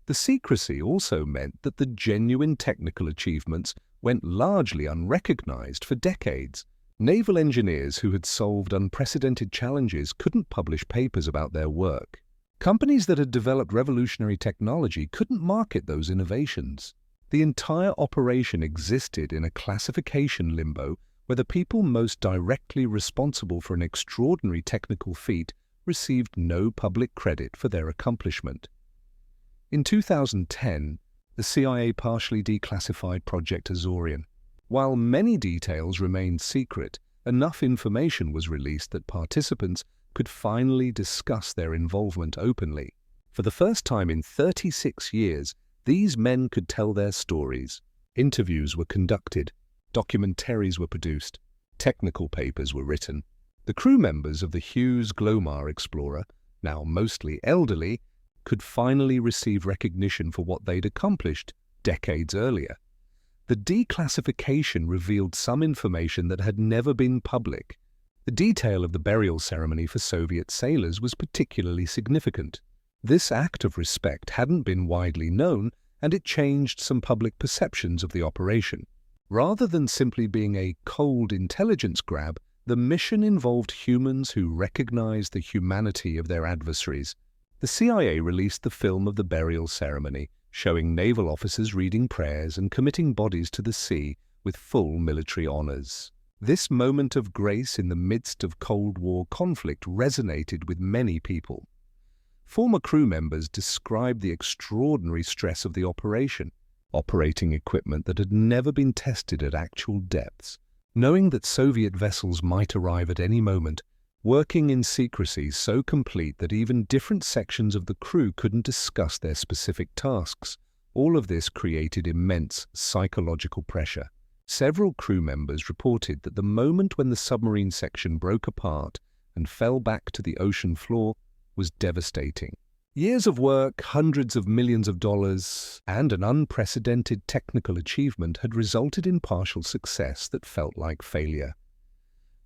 The secrecy also meant that the genuine technical achievements went largely unrecognized for decades. Naval engineers who had solved unprecedented challenges couldn't publish papers about their work. Companies that had developed revolutionary technology couldn't market those innovations. The entire operation existed in a classification limbo where the people most directly responsible for an extraordinary technical feat received no public credit for their accomplishment. In 2010, the CIA partially declassified Project Azorian. While many details remained secret, enough information was released that participants could finally discuss their involvement openly. For the first time in 36 years, these men could tell their stories. Interviews were conducted, documentaries were produced, technical papers were written. The crew members of the Hughes Glomar Explorer, now mostly elderly, could finally receive recognition for what they'd accomplished decades earlier. The declassification revealed some information that had never been public. The detail of the burial ceremony for Soviet sailors was particularly significant. This act of respect hadn't been widely known, and it changed some public perceptions of the operation. Rather than simply being a cold intelligence grab, the mission involved humans who recognized the humanity of their adversaries. The CIA released the film of the burial ceremony, showing naval officers reading prayers and committing bodies to the sea with full military honors. This moment of grace in the midst of Cold War conflict resonated with many people. Former crew members described the extraordinary stress of the operation, operating equipment that had never been tested at actual depths, knowing that Soviet vessels might arrive at any moment, working in secrecy so complete that even different sections of the crew couldn't discuss their specific tasks. All of this created immense psychological pressure. Several crew members reported that the moment when the submarine section broke apart and fell back to the ocean floor was devastating. Years of work, hundreds of millions of dollars, and an unprecedented technical achievement had resulted in partial success that felt like failure.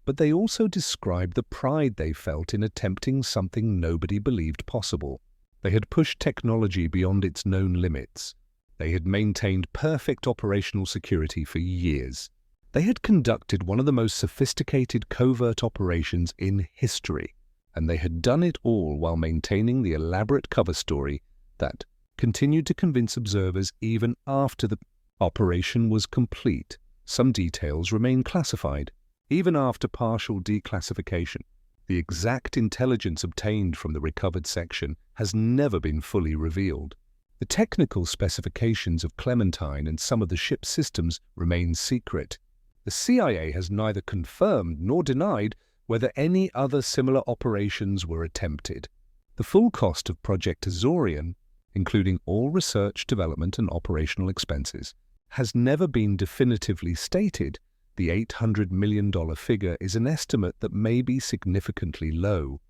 But they also described the pride they felt in attempting something nobody believed possible. They had pushed technology beyond its known limits. They had maintained perfect operational security for years. They had conducted one of the most sophisticated covert operations in history, and they had done it all while maintaining the elaborate cover story that continued to convince observers even after the operation was complete. Some details remain classified, even after partial declassification. The exact intelligence obtained from the recovered section has never been fully revealed. The technical specifications of Clementine and some of the ship's systems remain secret. The CIA has neither confirmed nor denied whether any other similar operations were attempted. The full cost of Project Azorian, including all research, development, and operational expenses, has never been definitively stated. The $800 million figure is an estimate that may be significantly low.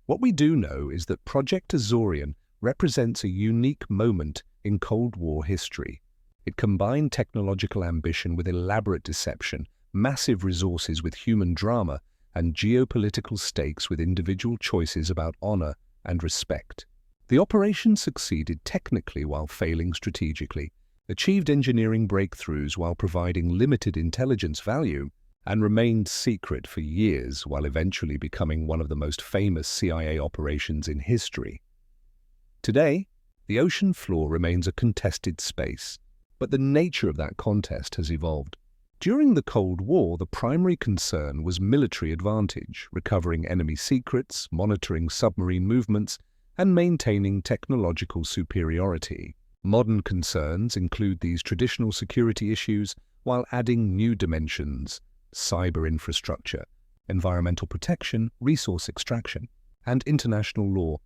What we do know is that Project Azorian represents a unique moment in Cold War history. It combined technological ambition with elaborate deception, massive resources with human drama, and geopolitical stakes with individual choices about honor and respect. The operation succeeded technically while failing strategically, achieved engineering breakthroughs while providing limited intelligence value, and remained secret for years while eventually becoming one of the most famous CIA operations in history. Today, the ocean floor remains a contested space, but the nature of that contest has evolved. During the Cold War, the primary concern was military advantage, recovering enemy secrets, monitoring submarine movements, and maintaining technological superiority. Modern concerns include these traditional security issues while adding new dimensions: cyber infrastructure, environmental protection, resource extraction, and international law.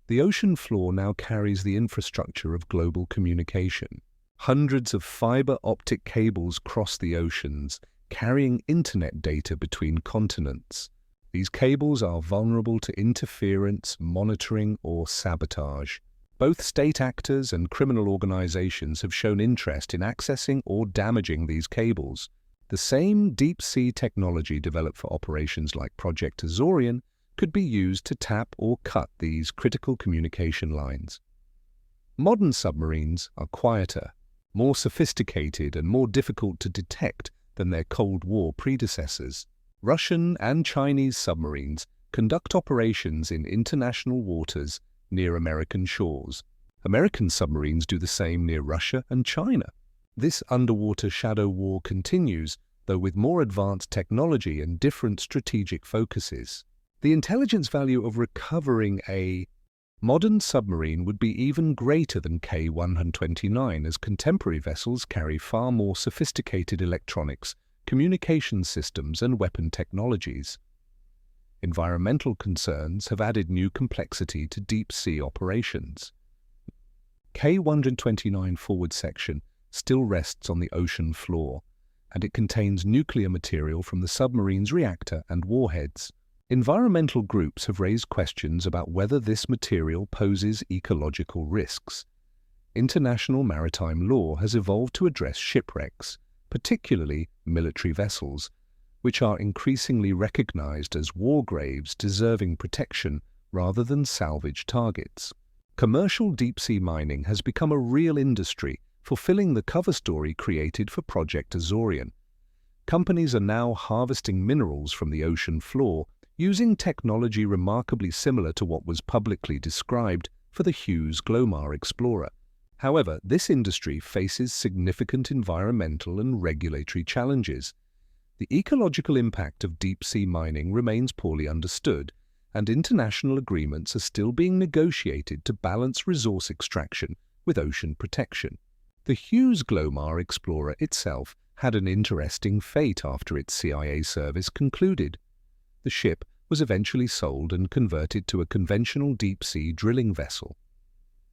The ocean floor now carries the infrastructure of global communication. Hundreds of fiber optic cables cross the oceans, carrying internet data between continents. These cables are vulnerable to interference, monitoring, or sabotage. Both state actors and criminal organizations have shown interest in accessing or damaging these cables. The same deep-sea technology developed for operations like Project Azorian could be used to tap or cut these critical communication lines. Modern submarines are quieter, more sophisticated, and more difficult to detect than their Cold War predecessors. Russian and Chinese submarines conduct operations in international waters near American shores. American submarines do the same near Russia and China. This underwater shadow war continues, though with more advanced technology and different strategic focuses. The intelligence value of recovering a modern submarine would be even greater than K-129, as contemporary vessels carry far more sophisticated electronics, communication systems, and weapon technologies. Environmental concerns have added new complexity to deep-sea operations. K-129 forward section still rests on the ocean floor, and it contains nuclear material from the submarine's reactor and warheads. Environmental groups have raised questions about whether this material poses ecological risks. International maritime law has evolved to address shipwrecks, particularly military vessels, which are increasingly recognized as war graves deserving protection rather than salvage targets. Commercial deep-sea mining has become a real industry, fulfilling the cover story created for Project Azorian. Companies are now harvesting minerals from the ocean floor using technology remarkably similar to what was publicly described for the Hughes Glomar Explorer. However, this industry faces significant environmental and regulatory challenges. The ecological impact of deep-sea mining remains poorly understood, and international agreements are still being negotiated to balance resource extraction with ocean protection. The Hughes Glomar Explorer itself had an interesting fate after its CIA service concluded. The ship was eventually sold and converted to a conventional deep-sea drilling vessel.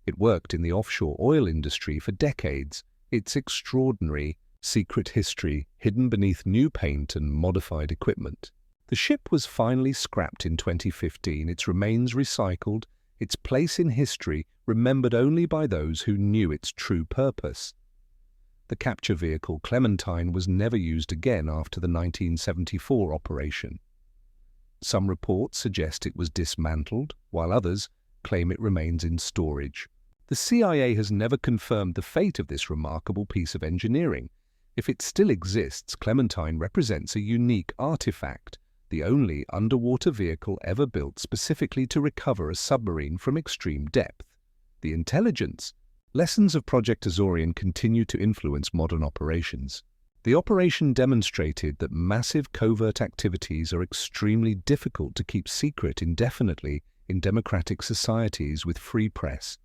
It worked in the offshore oil industry for decades, its extraordinary secret history hidden beneath new paint and modified equipment. The ship was finally scrapped in 2015, its remains recycled, its place in history remembered only by those who knew its true purpose. The capture vehicle Clementine was never used again after the 1974 operation. Some reports suggest it was dismantled, while others claim it remains in storage. The CIA has never confirmed the fate of this remarkable piece of engineering. If it still exists, Clementine represents a unique artifact, the only underwater vehicle ever built specifically to recover a submarine from extreme depth. The intelligence. Lessons of Project Azorian continue to influence modern operations. The operation demonstrated that massive covert activities are extremely difficult to keep secret indefinitely in democratic societies with free press.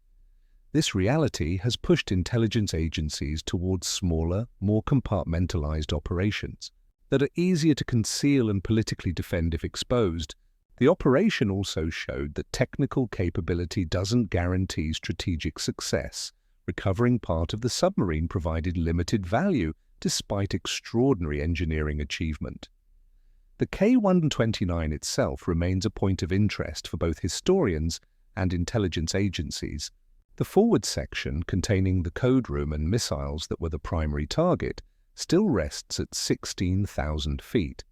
This reality has pushed intelligence agencies towards smaller, more compartmentalized operations that are easier to conceal and politically defend if exposed. The operation also showed that technical capability doesn't guarantee strategic success. Recovering part of the submarine provided limited value despite extraordinary engineering achievement. The K-129 itself remains a point of interest for both historians and intelligence agencies. The forward section, containing the code room and missiles that were the primary target, still rests at 16,000 feet.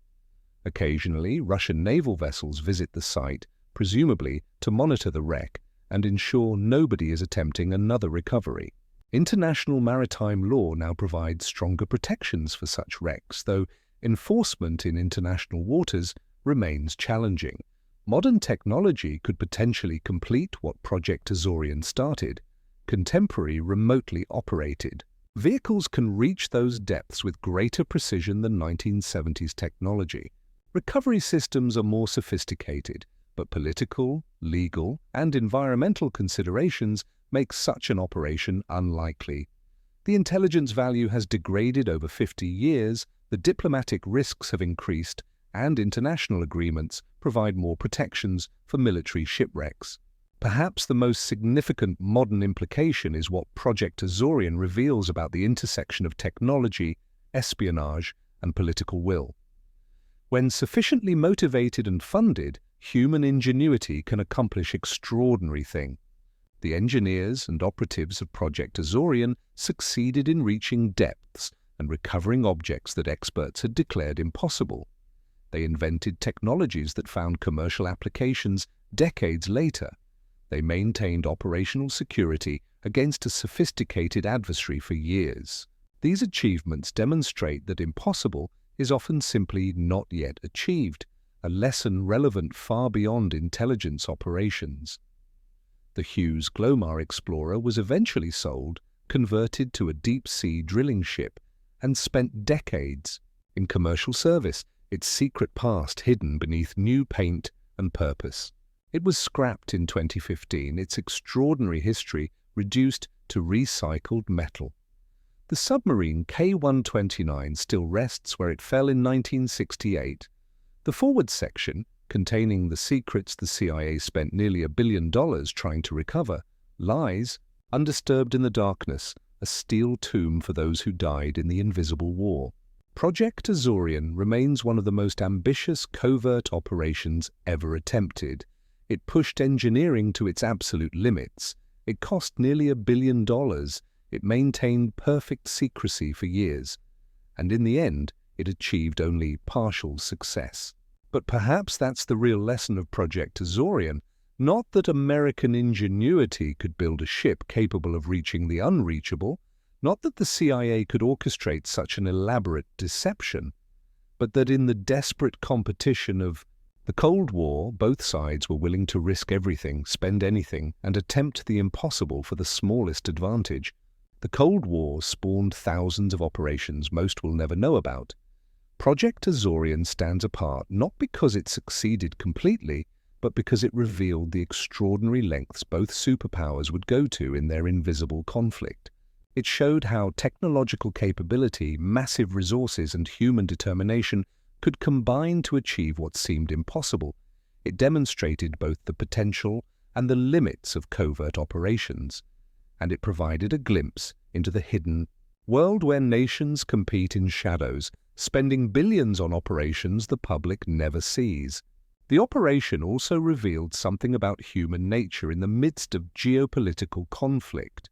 Occasionally, Russian naval vessels visit the site, presumably to monitor the wreck and ensure nobody is attempting another recovery. International maritime law now provides stronger protections for such wrecks, though enforcement in international waters remains challenging. Modern technology could potentially complete what Project Azorian started. Contemporary remotely operated vehicles can reach those depths with greater precision than 1970s technology. Recovery systems are more sophisticated, but political, legal, and environmental considerations make such an operation unlikely. The intelligence value has degraded over 50 years, the diplomatic risks have increased, and international agreements provide more protections for military shipwrecks. Perhaps the most significant modern implication is what Project Azorian reveals about the intersection of technology, espionage, and political will. When sufficiently motivated and funded, human ingenuity can accomplish extraordinary things. The engineers and operatives of Project Azorian succeeded in reaching depths and recovering objects that experts had declared impossible. They invented technologies that found commercial applications decades later. They maintained operational security against a sophisticated adversary for years. These achievements demonstrate that impossible is often simply not yet achieved, a lesson relevant far beyond intelligence operations. The Hughes Glomar Explorer was eventually sold, converted to a deep-sea drilling ship, and spent decades in commercial service, its secret past hidden beneath new paint and purpose. It was scrapped in 2015, its extraordinary history reduced to recycled metal. The submarine K-129 still rests where it fell in 1968. The forward section, containing the secrets the CIA spent nearly $1 billion trying to recover, lies, undisturbed in the darkness, a steel tomb for those who died in the Invisible War. Project Azorian remains one of the most ambitious covert operations ever attempted. It pushed engineering to its absolute limits. It cost nearly $1 billion. It maintained perfect secrecy for years. And in the end, it achieved only partial success. But perhaps that's the real lesson of Project Azorian, not that American ingenuity could build a ship capable of reaching the unreachable, not that the CIA could orchestrate such an elaborate deception, but that in the desperate competition of the Cold War, both sides were willing to risk everything, spend anything, and attempt the impossible for the smallest advantage. The Cold War spawned thousands of operations most will never know about. Project Azorian stands apart not because it succeeded completely, but because it revealed the extraordinary lengths both superpowers would go to in their invisible conflict. It showed how technological capability, massive resources, and human determination could combine to achieve what seemed impossible. It demonstrated both the potential and the limits of covert operations, and it provided a glimpse into the hidden world where nations compete in shadows, spending billions on operations the public never sees. The operation also revealed something about human nature in the midst of geopolitical conflict.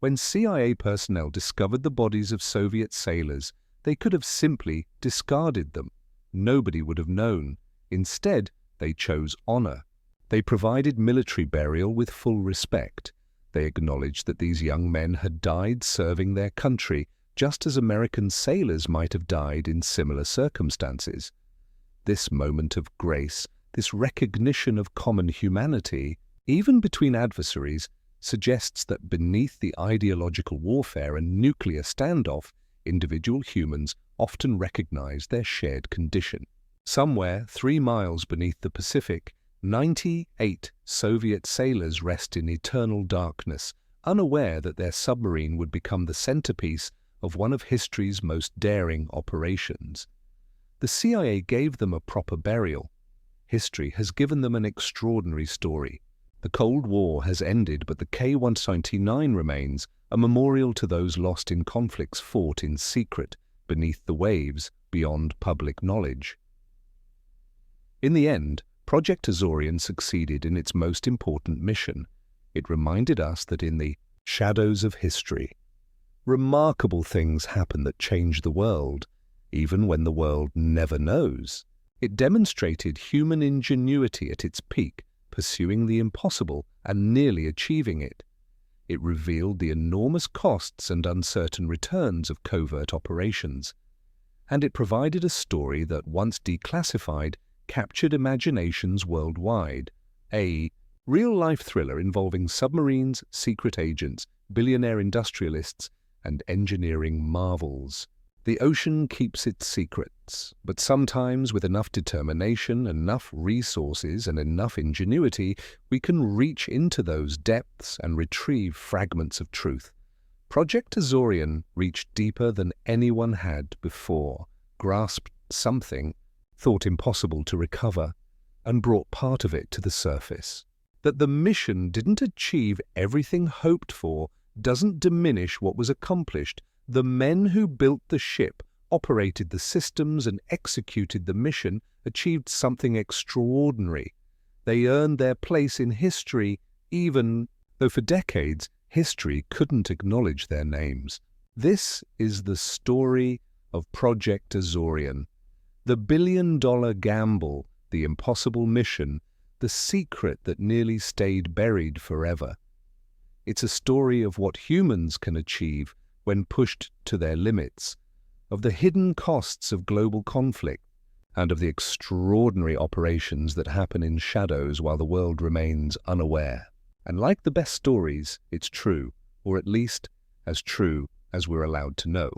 When CIA personnel discovered the bodies of Soviet sailors, they could have simply discarded them. Nobody would have known. Instead, they chose honor. They provided military burial with full respect. They acknowledged that these young men had died serving their country, just as American sailors might have died in similar circumstances. This moment of grace, this recognition of common humanity, even between adversaries, suggests that beneath the ideological warfare and nuclear standoff, individual humans often recognize their shared condition. Somewhere 3 miles beneath the Pacific, 98 Soviet sailors rest in eternal darkness, unaware that their submarine would become the centerpiece of one of history's most daring operations. The CIA gave them a proper burial. History has given them an extraordinary story. The Cold War has ended, but the K-129 remains, a memorial to those lost in conflicts fought in secret, beneath the waves, beyond public knowledge. In the end, Project Azorian succeeded in its most important mission. It reminded us that in the shadows of history, remarkable things happen that change the world, even when the world never knows. It demonstrated human ingenuity at its peak, pursuing the impossible and nearly achieving it. It revealed the enormous costs and uncertain returns of covert operations. And it provided a story that, once declassified, captured imaginations worldwide. A real-life thriller involving submarines, secret agents, billionaire industrialists, and engineering marvels. The ocean keeps its secrets, but sometimes with enough determination, enough resources, and enough ingenuity, we can reach into those depths and retrieve fragments of truth. Project Azorian reached deeper than anyone had before, grasped something thought impossible to recover, and brought part of it to the surface. That the mission didn't achieve everything hoped for doesn't diminish what was accomplished. The men who built the ship, operated the systems, and executed the mission achieved something extraordinary. They earned their place in history, even though for decades history couldn't acknowledge their names. This is the story of Project Azorian. The billion-dollar gamble, the impossible mission, the secret that nearly stayed buried forever. It's a story of what humans can achieve when pushed to their limits, of the hidden costs of global conflict, and of the extraordinary operations that happen in shadows while the world remains unaware. And like the best stories, it's true, or at least as true as we're allowed to know.